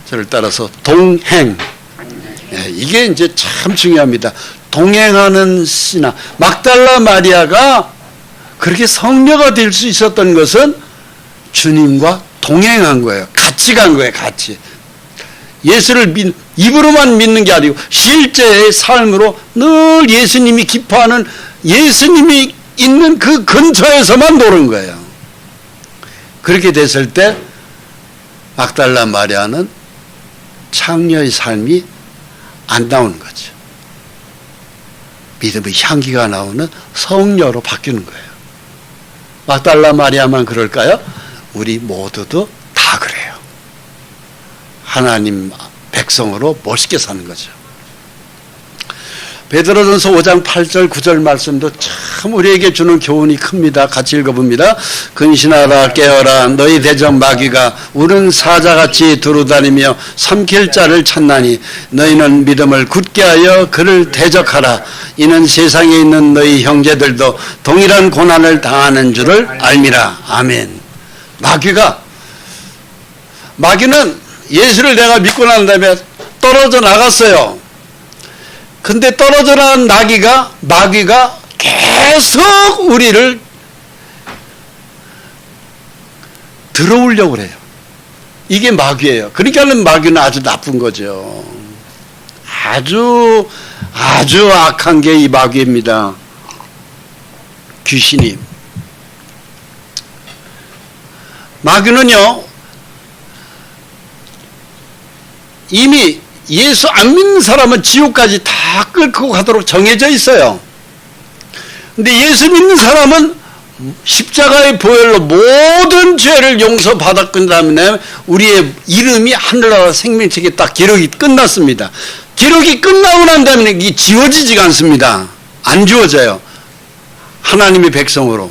저를 따라서 동행. 이게 이제 참 중요합니다. 동행하는 신앙. 막달라 마리아가 그렇게 성녀가 될 수 있었던 것은 주님과 동행한 거예요. 같이 간 거예요. 같이. 예수를 입으로만 믿는 게 아니고 실제의 삶으로 늘 예수님이 기뻐하는 예수님이 있는 그 근처에서만 노는 거예요. 그렇게 됐을 때 막달라 마리아는 창녀의 삶이 안 나오는 거죠. 믿음의 향기가 나오는 성녀로 바뀌는 거예요. 막달라 마리아만 그럴까요? 우리 모두도 다 그래요. 하나님 백성으로 멋있게 사는 거죠. 베드로전서 5장 8절 9절 말씀도 참 우리에게 주는 교훈이 큽니다. 같이 읽어봅니다. 근신하라 깨어라 너희 대적 마귀가 우는 사자같이 두루다니며 삼킬 자를 찾나니 너희는 믿음을 굳게 하여 그를 대적하라. 이는 세상에 있는 너희 형제들도 동일한 고난을 당하는 줄을 알미라. 아멘. 마귀는 예수를 내가 믿고 난 다음에 떨어져 나갔어요. 근데 떨어져 나간 마귀가 계속 우리를 들어오려고 그래요. 이게 마귀예요. 그러니까는 마귀는 아주 나쁜 거죠. 아주 악한 게 이 마귀입니다. 귀신이. 마귀는요, 이미 예수 안 믿는 사람은 지옥까지 다 끌고 가도록 정해져 있어요. 근데 예수 믿는 사람은 십자가의 보혈로 모든 죄를 용서받았기 때문에 우리의 이름이 하늘나라 생명책에 딱 기록이 끝났습니다. 기록이 끝나고 난 다음에 이게 지워지지가 않습니다. 안 지워져요. 하나님의 백성으로.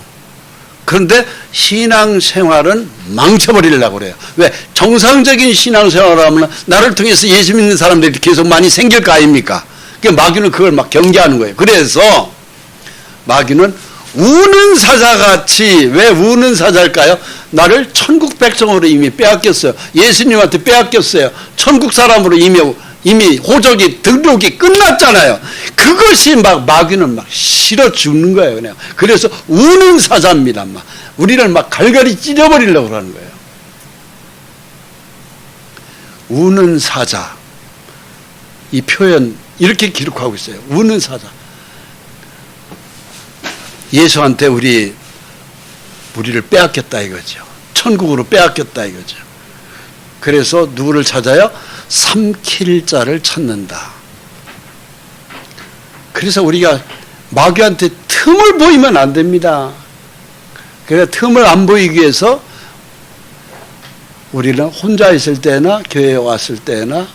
그런데 신앙생활은 망쳐버리려고 그래요. 왜? 정상적인 신앙생활을 하면 나를 통해서 예수 믿는 사람들이 계속 많이 생길 거 아닙니까? 그러니까 마귀는 그걸 막 경계하는 거예요. 그래서 마귀는 우는 사자같이. 왜 우는 사자일까요? 나를 천국 백성으로 이미 빼앗겼어요. 예수님한테 빼앗겼어요. 천국 사람으로 이미 호적이 등록이 끝났잖아요. 그것이 막 마귀는 막 싫어 죽는 거예요. 그냥. 그래서 우는 사자입니다. 막 우리를 막 갈갈이 찢어버리려고 하는 거예요. 우는 사자. 이 표현 이렇게 기록하고 있어요. 우는 사자. 예수한테 우리를 빼앗겼다 이거죠. 천국으로 빼앗겼다 이거죠. 그래서 누구를 찾아요? 삼킬 자를 찾는다. 그래서 우리가 마귀한테 틈을 보이면 안 됩니다. 그래서 틈을 안 보이기 위해서 우리는 혼자 있을 때나 교회에 왔을 때나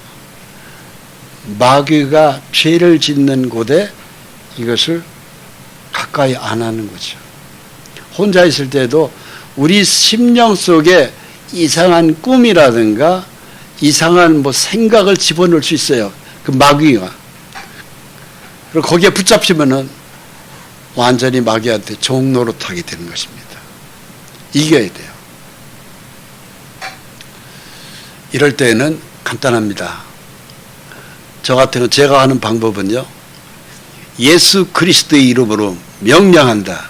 마귀가 죄를 짓는 곳에 이것을 가까이 안 하는 거죠. 혼자 있을 때도 우리 심령 속에 이상한 꿈이라든가 이상한 생각을 집어넣을 수 있어요. 그 마귀가. 그리고 거기에 붙잡히면은 완전히 마귀한테 종노릇하게 되는 것입니다. 이겨야 돼요. 이럴 때는 간단합니다. 저 같은 거 제가 하는 방법은요. 예수 그리스도의 이름으로 명령한다.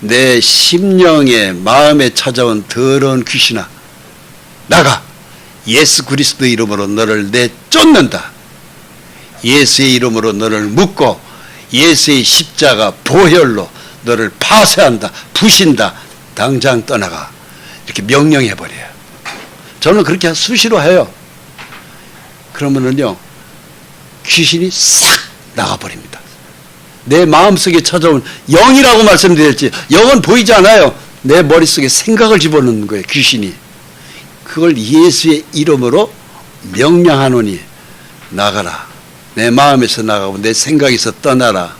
내 심령에 마음에 찾아온 더러운 귀신아 나가. 예수 그리스도의 이름으로 너를 내쫓는다. 예수의 이름으로 너를 묶고 예수의 십자가 보혈로 너를 파쇄한다. 부신다. 당장 떠나가. 이렇게 명령해버려요. 저는 그렇게 수시로 해요. 그러면은요 귀신이 싹 나가버립니다. 내 마음속에 찾아온 영이라고 말씀드렸지, 영은 보이지 않아요. 내 머릿속에 생각을 집어넣는 거예요. 귀신이. 그걸 예수의 이름으로 명령하노니 나가라. 내 마음에서 나가고 내 생각에서 떠나라.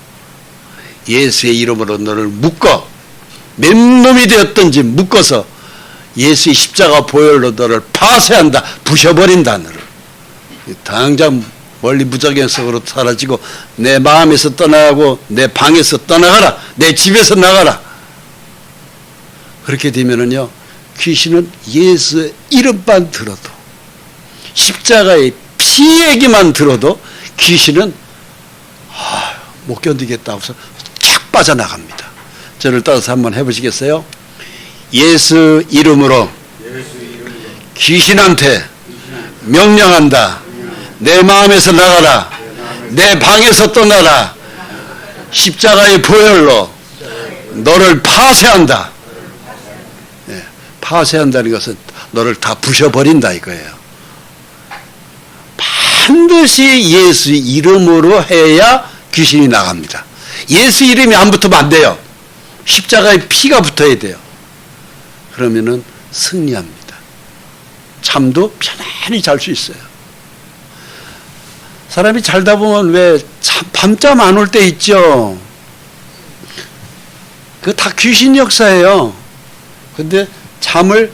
예수의 이름으로 너를 묶어. 맨놈이 되었든지 묶어서 예수의 십자가 보혈로 너를 파쇄한다. 부셔버린다. 너를. 당장 멀리 무적의 속으로 사라지고 내 마음에서 떠나가고 내 방에서 떠나가라. 내 집에서 나가라. 그렇게 되면은요 귀신은 예수의 이름만 들어도 십자가의 피 얘기만 들어도 귀신은 못 견디겠다고 해서 쫙 빠져나갑니다. 저를 따라서 한번 해보시겠어요? 예수 이름으로 귀신한테 명령한다. 내 마음에서 나가라. 내 방에서 떠나라. 십자가의 보혈로 너를 파쇄한다. 네, 파쇄한다는 것은 너를 다 부셔버린다 이거예요. 반드시 예수 이름으로 해야 귀신이 나갑니다. 예수 이름이 안 붙으면 안 돼요. 십자가의 피가 붙어야 돼요. 그러면은 승리합니다. 잠도 편안히 잘 수 있어요. 사람이 잘다 보면 왜 밤잠 안 올 때 있죠. 그거 다 귀신 역사예요. 근데 잠을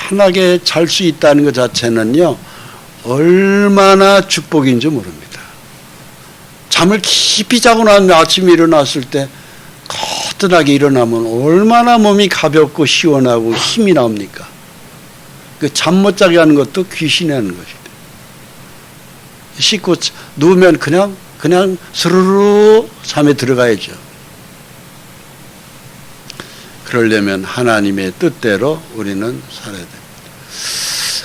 편안하게 잘 수 있다는 것 자체는요 얼마나 축복인지 모릅니다. 잠을 깊이 자고 난 아침에 일어났을 때 거뜬하게 일어나면 얼마나 몸이 가볍고 시원하고 힘이 나옵니까? 그 잠 못 자게 하는 것도 귀신이 하는 것이죠. 씻고 누우면 그냥 스르르 잠에 들어가야죠. 그러려면 하나님의 뜻대로 우리는 살아야 됩니다.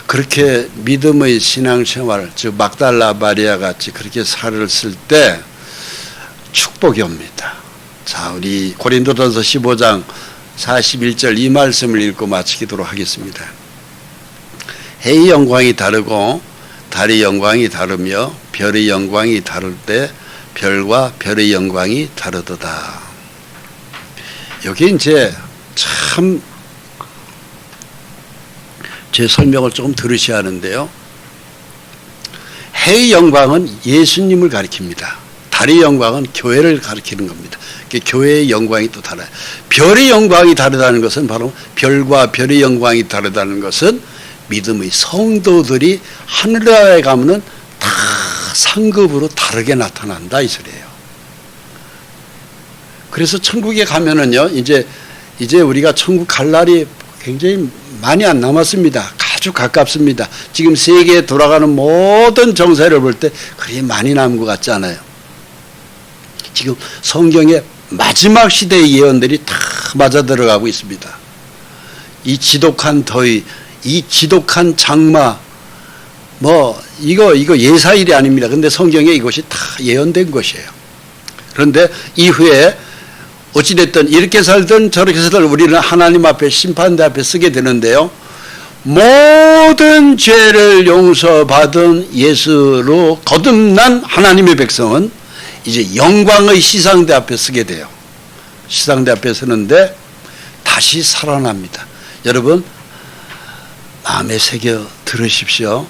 그렇게 믿음의 신앙생활, 즉 막달라 마리아 같이 그렇게 살았을 때 축복이 옵니다. 자, 우리 고린도전서 15장 41절 이 말씀을 읽고 마치도록 하겠습니다. 해의 영광이 다르고 달의 영광이 다르며 별의 영광이 다를 때 별과 별의 영광이 다르도다. 여기 이제 참 제 설명을 조금 들으셔야 하는데요. 해의 영광은 예수님을 가리킵니다. 달의 영광은 교회를 가리키는 겁니다. 교회의 영광이 또 달라요. 별의 영광이 다르다는 것은 바로 별과 별의 영광이 다르다는 것은 믿음의 성도들이 하늘나라에 가면은 다 상급으로 다르게 나타난다 이 소리예요. 그래서 천국에 가면은요, 이제 우리가 천국 갈 날이 굉장히 많이 안 남았습니다. 아주 가깝습니다. 지금 세계에 돌아가는 모든 정세를 볼 때 그리 많이 남은 것 같지 않아요. 지금 성경의 마지막 시대의 예언들이 다 맞아 들어가고 있습니다. 이 지독한 더위, 이 지독한 장마, 이거 예사일이 아닙니다. 근데 성경에 이것이 다 예언된 것이에요. 그런데 이후에 어찌됐든 이렇게 살든 저렇게 살든 우리는 하나님 앞에 심판대 앞에 서게 되는데요. 모든 죄를 용서받은 예수로 거듭난 하나님의 백성은 이제 영광의 시상대 앞에 서게 돼요. 시상대 앞에 서는데 다시 살아납니다. 여러분 마음에 새겨 들으십시오.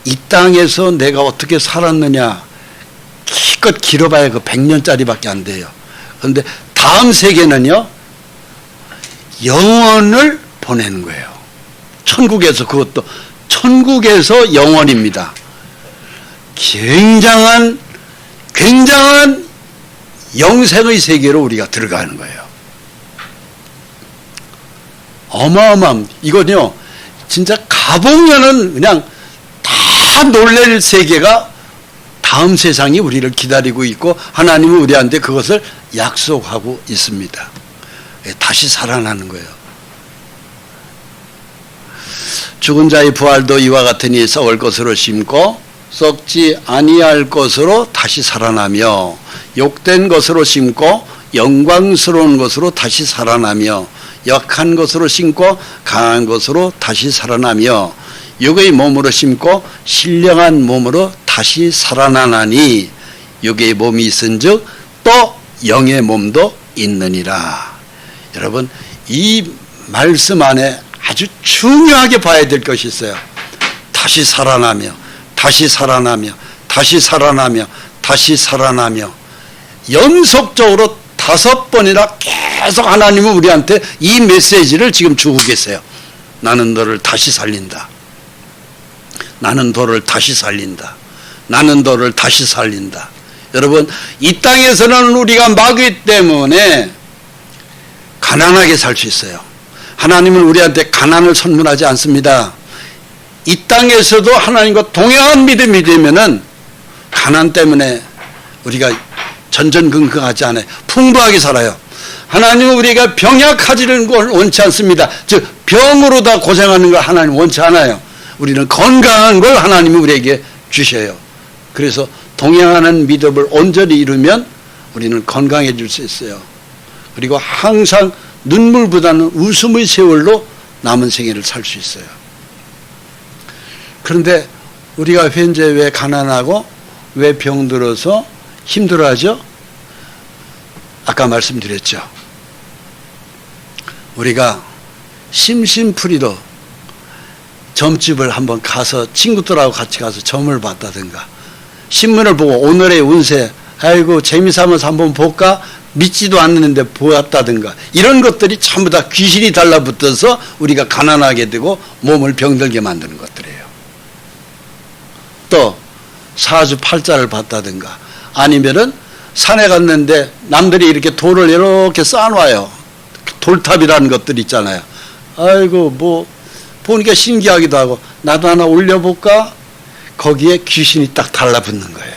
이 땅에서 내가 어떻게 살았느냐 기껏 길어봐야 그 100년짜리밖에 안 돼요. 그런데 다음 세계는요, 영원을 보내는 거예요. 천국에서, 그것도 천국에서 영원입니다. 굉장한 영생의 세계로 우리가 들어가는 거예요. 어마어마한, 이건요, 진짜 가보면은 그냥 다 놀랄 세계가 다음 세상이 우리를 기다리고 있고 하나님은 우리한테 그것을 약속하고 있습니다. 다시 살아나는 거예요. 죽은 자의 부활도 이와 같으니 썩을 것으로 심고 썩지 아니할 것으로 다시 살아나며 욕된 것으로 심고 영광스러운 것으로 다시 살아나며 약한 것으로 심고 강한 것으로 다시 살아나며 육의 몸으로 심고 신령한 몸으로 다시 살아나나니 육의 몸이 있은즉 또 영의 몸도 있느니라. 여러분 이 말씀 안에 아주 중요하게 봐야 될 것이 있어요. 다시 살아나며 다시 살아나며 다시 살아나며 다시 살아나며 연속적으로 5번이나 계속 하나님은 우리한테 이 메시지를 지금 주고 계세요. 나는 너를 다시 살린다. 나는 너를 다시 살린다. 나는 너를 다시 살린다. 여러분 이 땅에서는 우리가 마귀 때문에 가난하게 살 수 있어요. 하나님은 우리한테 가난을 선물하지 않습니다. 이 땅에서도 하나님과 동행한 믿음이 되면은 가난 때문에 우리가 전전긍긍하지 않아요. 풍부하게 살아요. 하나님은 우리가 병약하지는 걸 원치 않습니다. 즉 병으로 다 고생하는 걸 하나님 원치 않아요. 우리는 건강한 걸 하나님이 우리에게 주셔요. 그래서 동행하는 믿음을 온전히 이루면 우리는 건강해질 수 있어요. 그리고 항상 눈물보다는 웃음의 세월로 남은 생애를 살 수 있어요. 그런데 우리가 현재 왜 가난하고 왜 병들어서 힘들어하죠? 아까 말씀드렸죠. 우리가 심심풀이로 점집을 한번 가서 친구들하고 같이 가서 점을 봤다든가 신문을 보고 오늘의 운세 아이고 재미삼아서 한번 볼까 믿지도 않는데 보았다든가 이런 것들이 전부 다 귀신이 달라붙어서 우리가 가난하게 되고 몸을 병들게 만드는 것들이에요. 또 사주팔자를 봤다든가 아니면은 산에 갔는데 남들이 이렇게 돌을 이렇게 쌓아놔요. 돌탑이라는 것들 있잖아요. 아이고 뭐 보니까 신기하기도 하고 나도 하나 올려볼까? 거기에 귀신이 딱 달라붙는 거예요.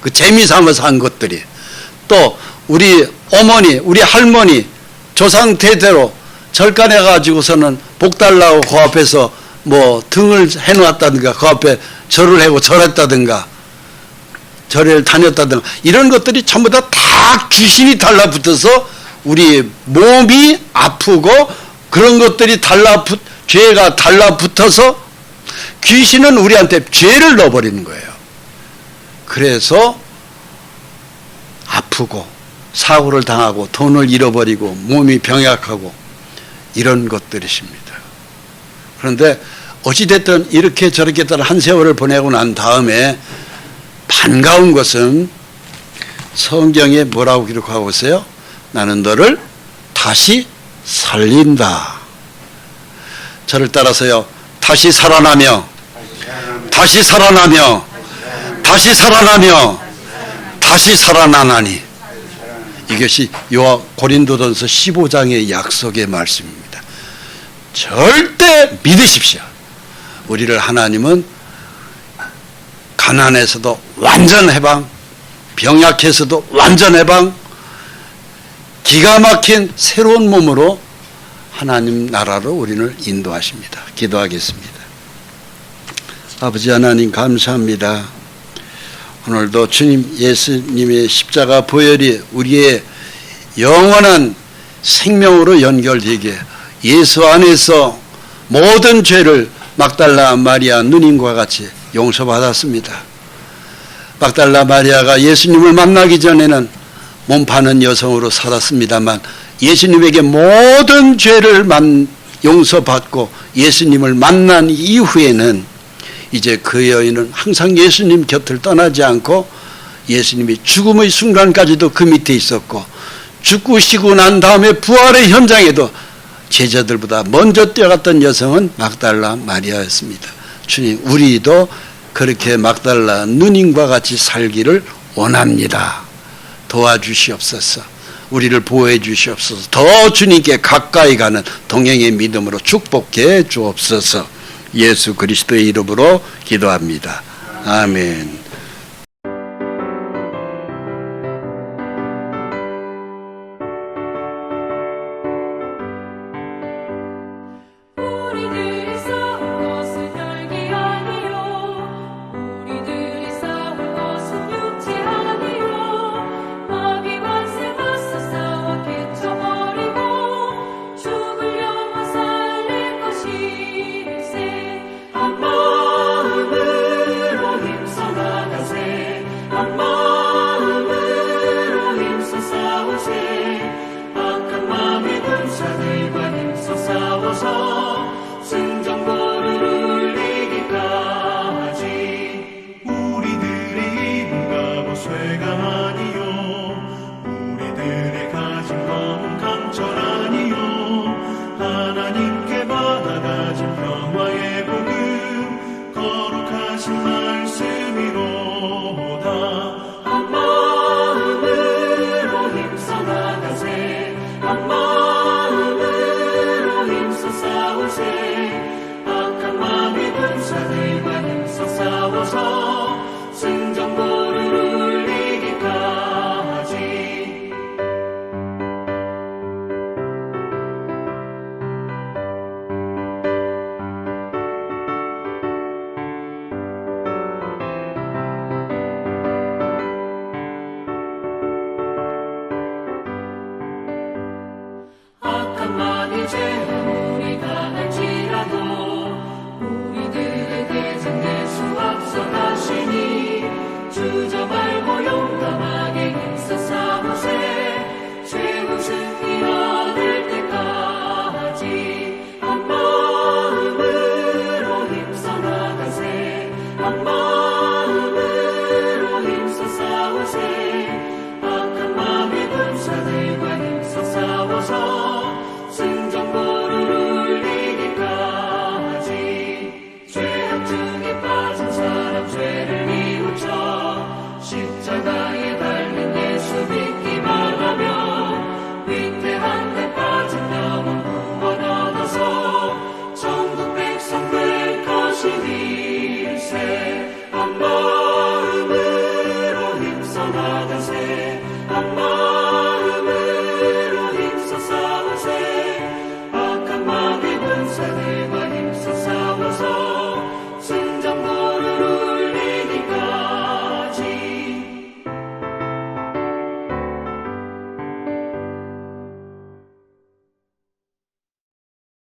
그 재미삼아서 한 것들이. 또 우리 어머니 우리 할머니 조상 대대로 절간해 가지고서는 복 달라고 그 앞에서 뭐 등을 해놓았다든가 그 앞에 절을 하고 절했다든가 절을 다녔다든가 이런 것들이 전부 다 귀신이 달라붙어서 우리 몸이 아프고 그런 것들이 죄가 달라붙어서 귀신은 우리한테 죄를 넣어버리는 거예요. 그래서 아프고 사고를 당하고 돈을 잃어버리고 몸이 병약하고 이런 것들이십니다. 그런데 어찌됐든 이렇게 저렇게 한 세월을 보내고 난 다음에 반가운 것은 성경에 뭐라고 기록하고 있어요? 나는 너를 다시 살린다. 저를 따라서요. 다시 살아나며 다시 살아나며 다시 살아나며 다시 살아나나니 이것이 고린도전서 15장의 약속의 말씀입니다. 절대 믿으십시오. 우리를 하나님은 가난에서도 완전 해방, 병약해서도 완전 해방, 기가 막힌 새로운 몸으로 하나님 나라로 우리를 인도하십니다. 기도하겠습니다. 아버지 하나님 감사합니다. 오늘도 주님 예수님의 십자가 보혈이 우리의 영원한 생명으로 연결되게 예수 안에서 모든 죄를 막달라 마리아 누님과 같이 용서받았습니다. 막달라 마리아가 예수님을 만나기 전에는 몸 파는 여성으로 살았습니다만 예수님에게 모든 죄를 용서받고 예수님을 만난 이후에는 이제 그 여인은 항상 예수님 곁을 떠나지 않고 예수님이 죽음의 순간까지도 그 밑에 있었고 죽으시고 난 다음에 부활의 현장에도 제자들보다 먼저 뛰어갔던 여성은 막달라 마리아였습니다. 주님, 우리도 그렇게 막달라 누님과 같이 살기를 원합니다. 도와주시옵소서. 우리를 보호해 주시옵소서. 더 주님께 가까이 가는 동행의 믿음으로 축복해 주옵소서. 예수 그리스도의 이름으로 기도합니다. 아멘.